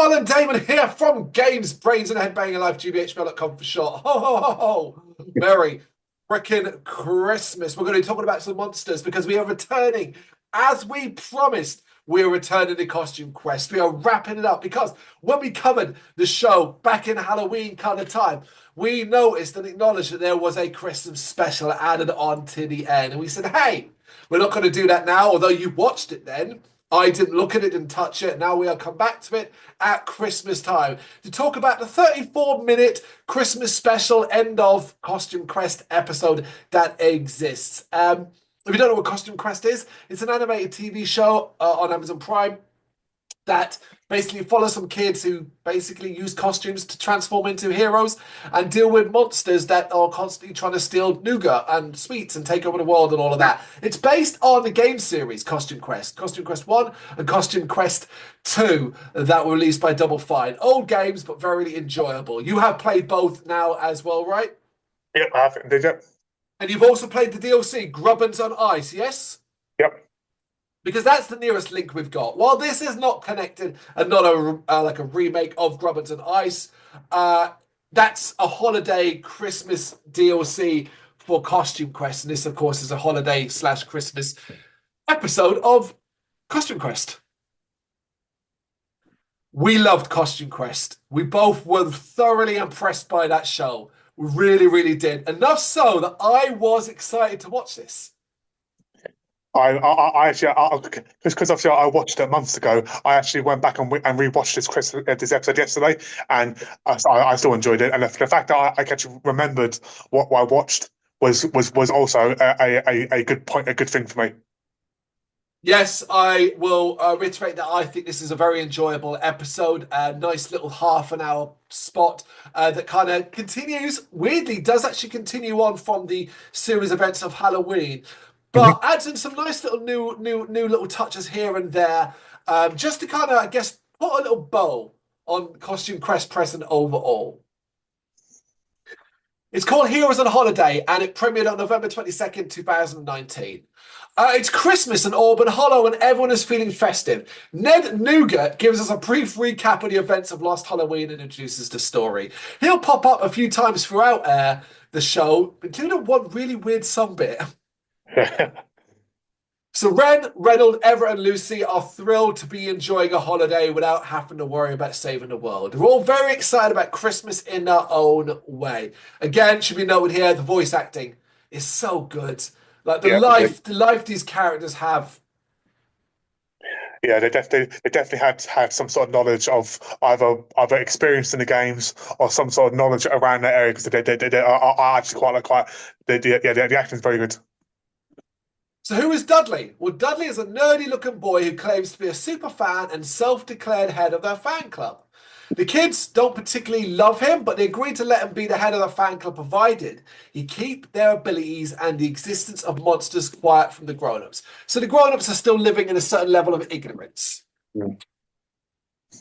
Carl and Damon here from Games, Brains and Head-Banging Life, gbhblofficial.com for short. Ho, ho, ho, ho. Merry frickin' Christmas. We're going to be talking about some monsters because we are returning. As we promised, we are returning to Costume Quest. We are wrapping it up because when we covered the show back in Halloween kind of time, we noticed and acknowledged that there was a Christmas special added on to the end. And we said, hey, we're not going to do that now, although you watched it then. I didn't look at it and touch it. Now we'll come back to it at Christmas time to talk about the 34-minute Christmas special end of Costume Quest episode that exists. If you don't know what Costume Quest is, it's an animated TV show on Amazon Prime that basically follows some kids who basically use costumes to transform into heroes and deal with monsters that are constantly trying to steal nougat and sweets and take over the world and all of that. It's based on the game series Costume Quest 1 and Costume Quest 2 that were released by Double Fine. Old games, but very enjoyable. You have played both now as well, right? Yep, I have. Did you? And you've also played the DLC, Grubbins on Ice, yes? Yep. Because that's the nearest link we've got. While this is not connected and not like a remake of Grubbins and Ice, that's a holiday Christmas DLC for Costume Quest. And this, of course, is a holiday/Christmas episode of Costume Quest. We loved Costume Quest. We both were thoroughly impressed by that show. We really, really did. Enough so that I was excited to watch this. I actually, because obviously I watched it months ago, I actually went back and rewatched this episode yesterday, and I still enjoyed it. And the fact that I actually remembered what I watched was also a good point, a good thing for me. Yes, I will reiterate that I think this is a very enjoyable episode. A nice little half an hour spot that kind of continues, weirdly, does actually continue on from the series events of Halloween. But adds in some nice little new little touches here and there, just to kind of, I guess, put a little bow on Costume Quest present overall. It's called Heroes on Holiday, and it premiered on November 22nd, 2019. It's Christmas in Auburn Hollow, and everyone is feeling festive. Ned Nougat gives us a brief recap of the events of Lost Halloween and introduces the story. He'll pop up a few times throughout the show, including one really weird song bit. So Ren, Reynold, Everett and Lucy are thrilled to be enjoying a holiday without having to worry about saving the world. We're all very excited about Christmas in their own way. Again, should be noted here, the voice acting is so good. Like the life these characters have. Yeah, they definitely had some sort of knowledge of either experience in the games or some sort of knowledge around that area, because they are actually the acting is very good. So who is Dudley? Well, Dudley is a nerdy-looking boy who claims to be a super fan and self-declared head of their fan club. The kids don't particularly love him, but they agree to let him be the head of the fan club provided he keep their abilities and the existence of monsters quiet from the grown-ups. So the grown-ups are still living in a certain level of ignorance. Mm.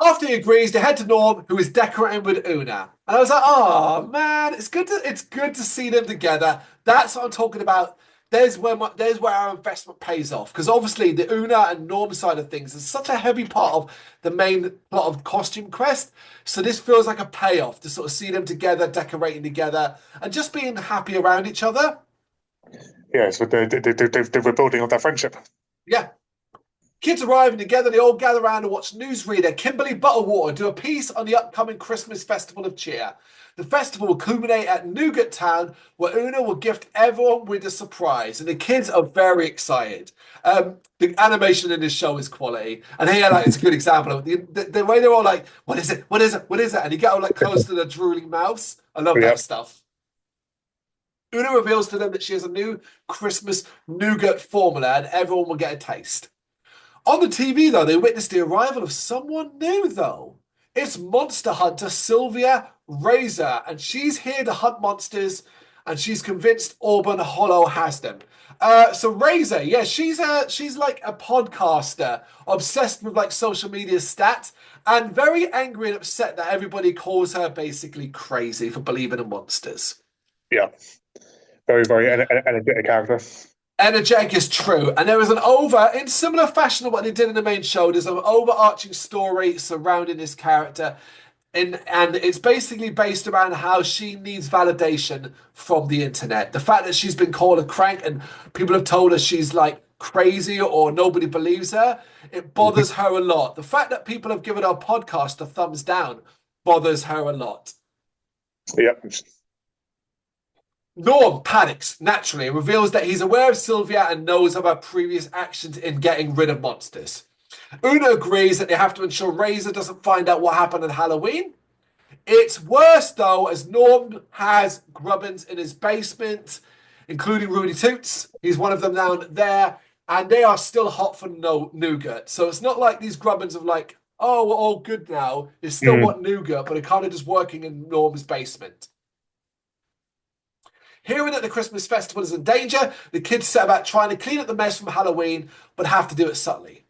After he agrees, they head to Norm, who is decorating with Una. And I was like, oh man, it's good to see them together. That's what I'm talking about. There's where our investment pays off, because obviously the Una and Norm side of things is such a heavy part of the main plot of Costume Quest. So this feels like a payoff to sort of see them together, decorating together, and just being happy around each other. Yeah, so they're building on their friendship. Yeah. Kids arriving together, they all gather around and watch newsreader Kimberly Butterwater do a piece on the upcoming Christmas Festival of Cheer. The festival will culminate at Nougat Town, where Una will gift everyone with a surprise, and the kids are very excited. The animation in this show is quality, and here, like, it's a good example of the way they're all like, "What is it? What is it? What is it?" And you get all like close to the drooling mouths. I love that stuff. Una reveals to them that she has a new Christmas nougat formula, and everyone will get a taste. On the TV, though, they witness the arrival of someone new, though. It's monster hunter Sylvia Razor, and she's here to hunt monsters, and she's convinced Auburn Hollow has them. So Razor, yeah, she's like a podcaster, obsessed with like social media stats, and very angry and upset that everybody calls her basically crazy for believing in monsters. Yeah, very energetic character. Energetic is true. And there is in similar fashion to what they did in the main show, there's an overarching story surrounding this character. And it's basically based around how she needs validation from the internet. The fact that she's been called a crank and people have told her she's like crazy or nobody believes her, it bothers her a lot. The fact that people have given our podcast a thumbs down bothers her a lot. Yep. Norm panics naturally and reveals that he's aware of Sylvia and knows of her previous actions in getting rid of monsters. Una agrees that they have to ensure Razor doesn't find out what happened on Halloween. It's worse, though, as Norm has Grubbins in his basement, including Rudy Toots. He's one of them down there, and they are still hot for nougat. So it's not like these Grubbins are like, oh, we're all good now. They still want nougat, but they're kind of just working in Norm's basement. Hearing that the Christmas festival is in danger, the kids set about trying to clean up the mess from Halloween, but have to do it subtly.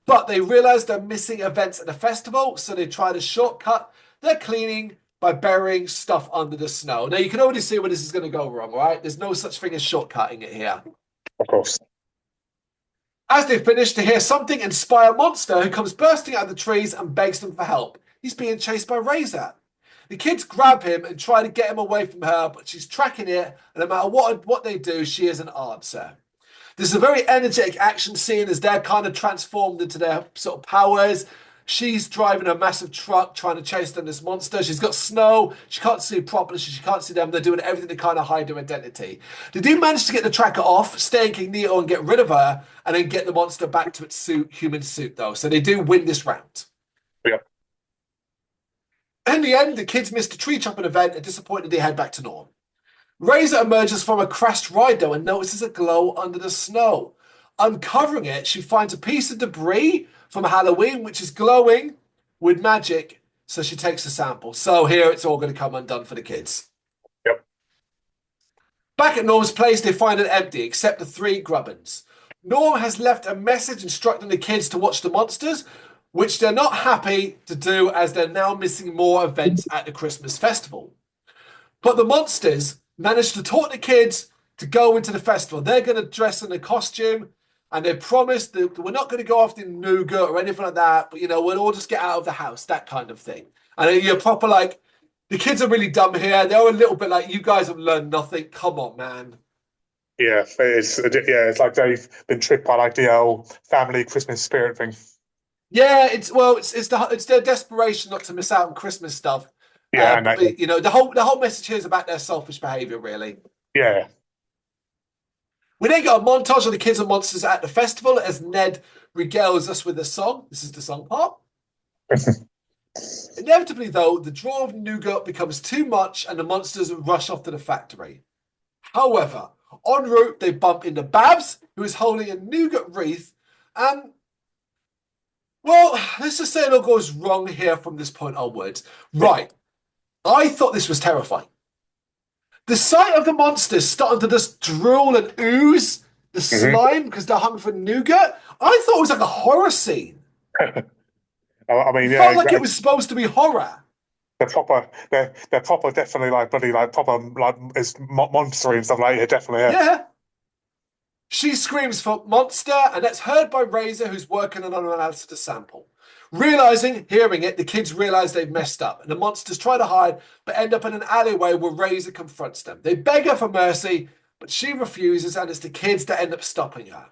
But they realize they're missing events at the festival, so they try to shortcut their cleaning by burying stuff under the snow. Now, you can already see where this is going to go wrong, right? There's no such thing as shortcutting it here. Of course. As they finish, they hear something inspire Monster, who comes bursting out of the trees and begs them for help. He's being chased by Razor. The kids grab him and try to get him away from her, but she's tracking it, and no matter what they do, she is an answer. This is a very energetic action scene as they're kind of transformed into their sort of powers. She's driving a massive truck trying to chase down this monster. She's got snow. She can't see properly. She can't see them. They're doing everything to kind of hide their identity. They do manage to get the tracker off, stay incognito and get rid of her, and then get the monster back to its human suit, though. So they do win this round. Yeah. In the end, the kids missed a tree chopping event and disappointed they head back to Norm. Razor emerges from a crashed ride, though, and notices a glow under the snow. Uncovering it, she finds a piece of debris from Halloween, which is glowing with magic, so she takes a sample. So here it's all going to come undone for the kids. Yep. Back at Norm's place, they find it empty, except the 3 Grubbins. Norm has left a message instructing the kids to watch the monsters, which they're not happy to do as they're now missing more events at the Christmas festival. But the monsters managed to talk the kids to go into the festival. They're going to dress in a costume, and they promised that we're not going to go after nougat or anything like that, but, we'll all just get out of the house, that kind of thing. And you're proper like, the kids are really dumb here. They're a little bit like, you guys have learned nothing. Come on, man. Yeah, it's like they've been tricked by like the old family Christmas spirit thing. Yeah, it's their desperation not to miss out on Christmas stuff. Yeah, the whole message here is about their selfish behavior, really. Yeah. We then got a montage of the kids and monsters at the festival as Ned regales us with a song. This is the song part. Inevitably, though, the draw of nougat becomes too much and the monsters rush off to the factory. However, en route, they bump into Babs, who is holding a nougat wreath, and well, let's just say it all goes wrong here from this point onwards. Right. I thought this was terrifying. The sight of the monsters starting to just drool and ooze the slime because they're hungry for nougat, I thought it was like a horror scene. I mean, it felt like it was supposed to be horror. They're proper, definitely like bloody like proper like it's monstery and stuff like that. Definitely, yeah. Yeah. She screams for monster, and that's heard by Razor, who's working on an analysis to sample. Hearing it, the kids realize they've messed up, and the monsters try to hide, but end up in an alleyway where Razor confronts them. They beg her for mercy, but she refuses, and it's the kids that end up stopping her.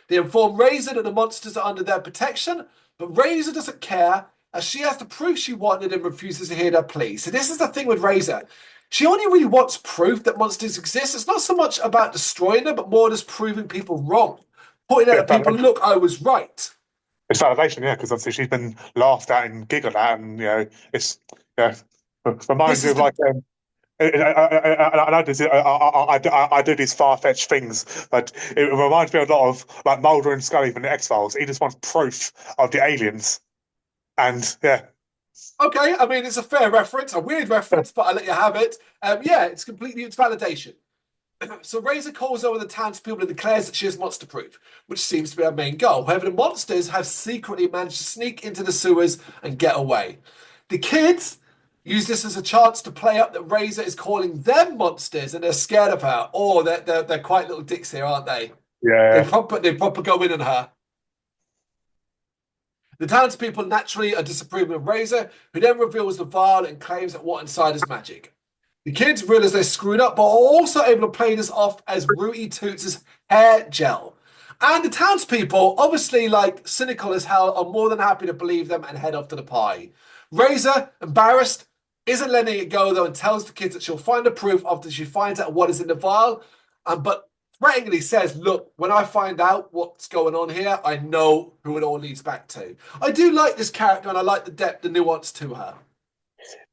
They inform Razor that the monsters are under their protection, but Razor doesn't care, as she has the proof she wanted and refuses to hear their plea. So this is the thing with Razor. She only really wants proof that monsters exist. It's not so much about destroying them, but more just proving people wrong. Pointing out that people, look, I was right. It's validation, yeah, because obviously she's been laughed at and giggled at, and it's reminds me of like I do these far-fetched things, but it reminds me a lot of like Mulder and Scully from the X-Files. He just wants proof of the aliens, and yeah. Okay, I mean, it's a fair reference, a weird reference, but I'll let you have it. It's validation. So Razor calls over the townspeople and declares that she has monster proof, which seems to be her main goal. However, the monsters have secretly managed to sneak into the sewers and get away. The kids use this as a chance to play up that Razor is calling them monsters and they're scared of her. Oh, they're quite little dicks here, aren't they? Yeah. They proper go in on her. The townspeople naturally are disapproving of Razor, who then reveals the vial and claims that what inside is magic. The kids realize they're screwed up, but are also able to play this off as Rooty Toots' hair gel. And the townspeople, obviously like cynical as hell, are more than happy to believe them and head off to the party. Razor, embarrassed, isn't letting it go though, and tells the kids that she'll find the proof after she finds out what is in the vial. But threateningly says, "Look, when I find out what's going on here, I know who it all leads back to." I do like this character, and I like the depth, the nuance to her.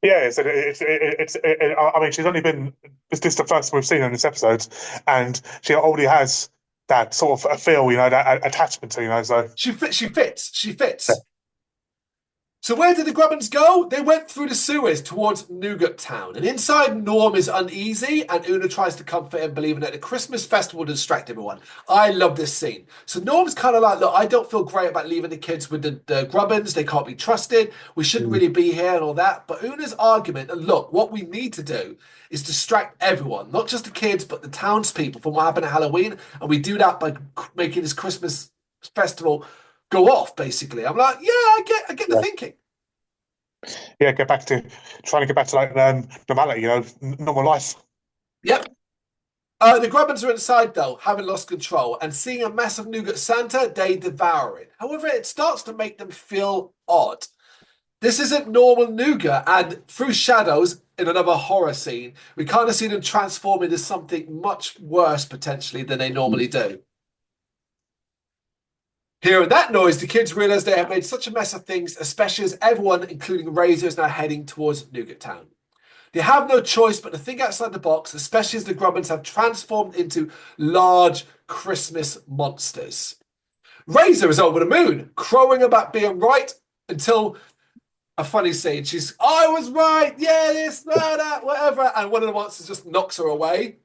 Yeah, I mean, she's only been. This is the first we've seen her in this episode, and she already has that sort of a feel, that attachment to, So She fits. She fits. She fits. So where did the Grubbins go? They went through the sewers towards Nougat Town. And inside, Norm is uneasy and Una tries to comfort him, believing that the Christmas festival will distract everyone. I love this scene. So Norm's kind of like, look, I don't feel great about leaving the kids with the Grubbins. They can't be trusted. We shouldn't really be here and all that. But Una's argument, and look, what we need to do is distract everyone, not just the kids, but the townspeople from what happened at Halloween. And we do that by making this Christmas festival go off, basically. I'm like, yeah, I get the thinking. Yeah, trying to get back to like normality, normal life. Yep. The Grubbins are inside, though, having lost control, and seeing a massive nougat Santa, they devour it. However, it starts to make them feel odd. This isn't normal nougat, and through shadows, in another horror scene, we kind of see them transform into something much worse, potentially, than they normally do. Hearing that noise, the kids realize they have made such a mess of things, especially as everyone, including Razor, is now heading towards Nougat Town. They have no choice but to think outside the box, especially as the Grubbins have transformed into large Christmas monsters. Razor is over the moon, crowing about being right until a funny scene. She's, I was right, yeah, this, that, whatever. And one of the monsters just knocks her away.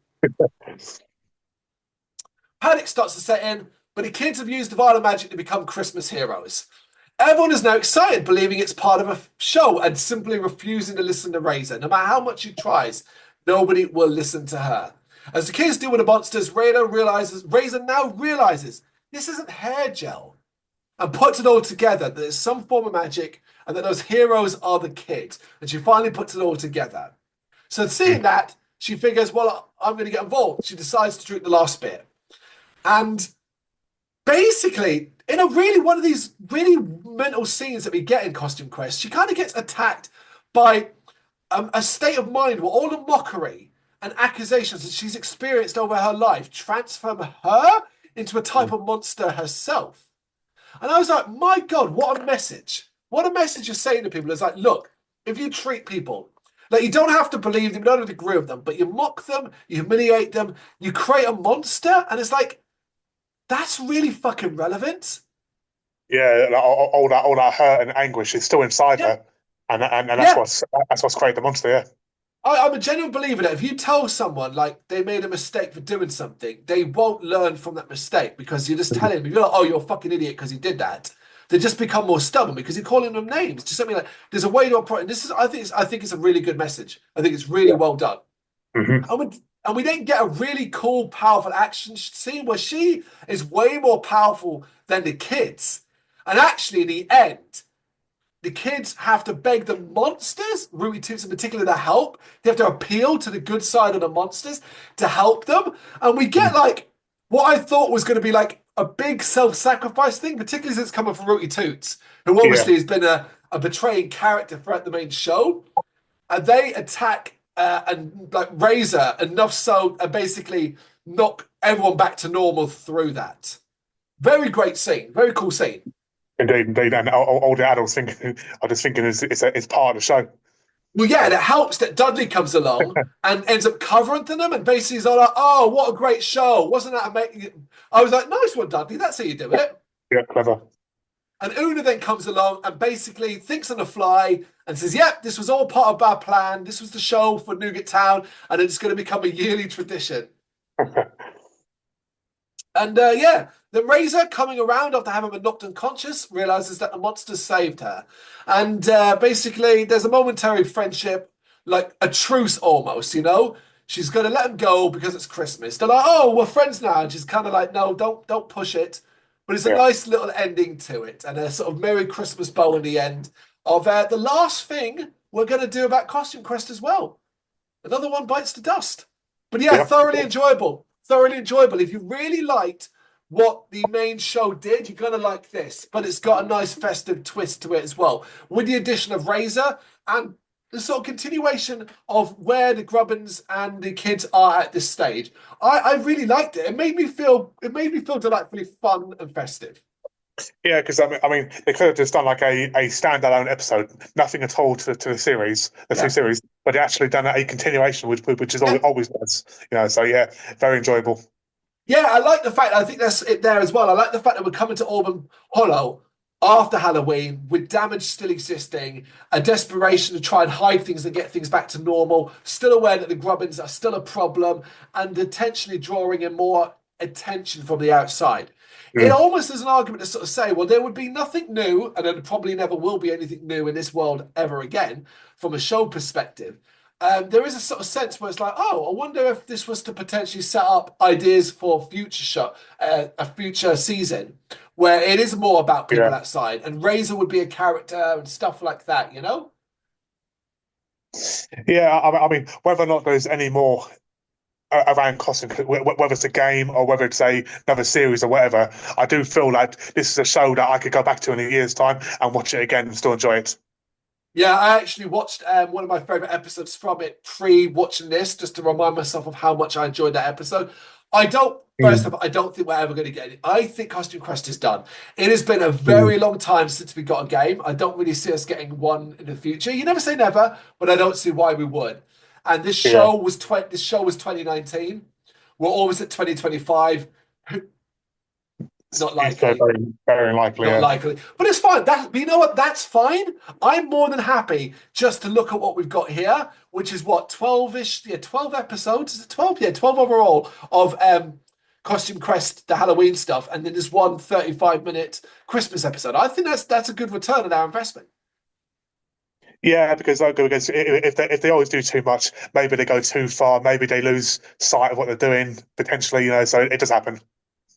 Panic starts to set in, but the kids have used the violent magic to become Christmas heroes. Everyone is now excited, believing it's part of a show and simply refusing to listen to Razor. No matter how much she tries, nobody will listen to her. As the kids deal with the monsters, Razor now realizes this isn't hair gel and puts it all together, that there's some form of magic and that those heroes are the kids. And she finally puts it all together. So seeing that, she figures, well, I'm going to get involved. She decides to drink the last bit. And basically, in a really one of these really mental scenes that we get in Costume Quest, she kind of gets attacked by a state of mind where all the mockery and accusations that she's experienced over her life transform her into a type of monster herself. And I was like, my God, what a message. What a message you're saying to people. It's like, look, if you treat people, like you don't have to believe them, you don't have to agree with them, but you mock them, you humiliate them, you create a monster, and it's like, that's really fucking relevant. Yeah, like, all that hurt and anguish is still inside her, and Yeah. that's what's created the monster. Yeah, I'm a genuine believer that if you tell someone like they made a mistake for doing something, they won't learn from that mistake because you're just telling them, if you're like, oh, you're a fucking idiot because you did that, they just become more stubborn because you're calling them names. Just something like there's a way to operate. And this is, I think it's a really good message. I think it's really well done. And we didn't get a really cool, powerful action scene where she is way more powerful than the kids. And actually, in the end, the kids have to beg the monsters, Rooty Toots in particular, to help. They have to appeal to the good side of the monsters to help them. And we get like what I thought was going to be like a big self-sacrifice thing, particularly since it's coming from Rooty Toots, who obviously has been a betraying character throughout the main show. And they attack and like Razor enough so and basically knock everyone back to normal through that. Very great scene, very cool scene. indeed, and all the adults thinking, are just thinking it's part of the show. Well, yeah, and it helps that Dudley comes along and ends up covering to them, and basically he's all like, "Oh, what a great show! Wasn't that amazing?" I was like, "Nice one, Dudley. That's how you do it." Yeah, clever. And Una then comes along and basically thinks on the fly and says, "Yep, this was all part of our plan. This was the show for Nougat Town, and it's going to become a yearly tradition." And yeah, then Razor, coming around after having been knocked unconscious, realizes that the monster saved her. And basically, there's a momentary friendship, like a truce almost, you know? She's going to let him go because it's Christmas. They're like, oh, we're friends now. And she's kind of like, no, don't push it. But it's a Yeah. nice little ending to it, and a sort of Merry Christmas bow in the end of the last thing we're going to do about Costume Quest as well. Another one bites the dust. But yeah, Yeah. thoroughly enjoyable. Thoroughly enjoyable. If you really liked what the main show did, you're going to like this. But it's got a nice festive twist to it as well, with the addition of Razor and the sort of continuation of where the Grubbins and the kids are at this stage. I really liked it. It made me feel delightfully fun and festive. Yeah, because I mean, they could have just done like a standalone episode, nothing at all to the series, the Yeah. two series, but they actually done a continuation, which is always nice, you know. So yeah, very enjoyable. Yeah, I like the fact, I think that's it there as well. I like the fact that we're coming to Auburn Hollow after Halloween with damage still existing, a desperation to try and hide things and get things back to normal, still aware that the Grubbins are still a problem, and intentionally drawing in more attention from the outside. It Mm. almost is an argument to sort of say, well, there would be nothing new, and there probably never will be anything new in this world ever again from a show perspective. There is a sort of sense where it's like, oh, I wonder if this was to potentially set up ideas for future show, a future season where it is more about Yeah, people outside, and Razor would be a character and stuff like that, you know? yeah. I mean, whether or not there's any more around costume, whether it's a game or whether it's another series or whatever, I do feel like this is a show that I could go back to in a year's time and watch it again and still enjoy it. Yeah, I actually watched one of my favorite episodes from it pre-watching this, just to remind myself of how much I enjoyed that episode. I don't, first Mm. of all, I don't think we're ever going to get it. I think Costume Quest is done. It has been a Mm. very long time since we got a game. I don't really see us getting one in the future. You never say never, but I don't see why we would. And Yeah. this show was 2019. We're almost at 2025. Not It's very, likely. very likely. Not Yeah. likely, but it's fine. That, you know what? That's fine. I'm more than happy just to look at what we've got here, which is what, 12-ish, yeah, 12 episodes. Is it 12? Yeah, 12 overall of Costume Quest, the Halloween stuff, and then this one 35-minute Christmas episode. I think that's a good return on our investment. Yeah, because if they always do too much, maybe they go too far, maybe they lose sight of what they're doing potentially, you know. So it does happen.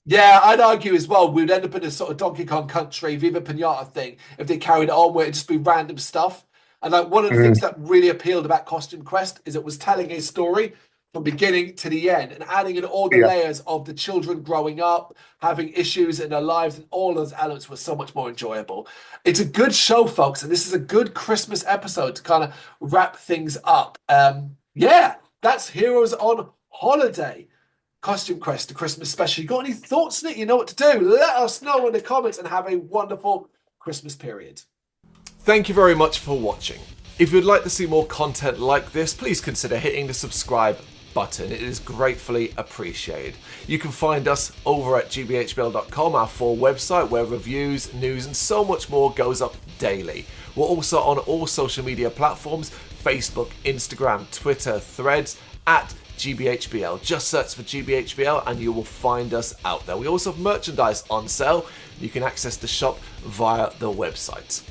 Yeah, I'd argue as well. We'd end up in a sort of Donkey Kong Country, Viva Pinata thing if they carried it on, where it'd just be random stuff. And like one of the Mm. things that really appealed about Costume Quest is it was telling a story from beginning to the end and adding in all the Yeah. layers of the children growing up, having issues in their lives, and all those elements were so much more enjoyable. It's a good show, folks, and this is a good Christmas episode to kind of wrap things up. Yeah, that's Heroes on Holiday. Costume Quest, the Christmas special. You got any thoughts on it? You know what to do. Let us know in the comments and have a wonderful Christmas period. Thank you very much for watching. If you'd like to see more content like this, please consider hitting the subscribe button. It is gratefully appreciated. You can find us over at gbhbl.com, our full website, where reviews, news, and so much more goes up daily. We're also on all social media platforms: Facebook, Instagram, Twitter, Threads, at GBHBL. Just search for GBHBL and you will find us out there. We also have merchandise on sale. You can access the shop via the website.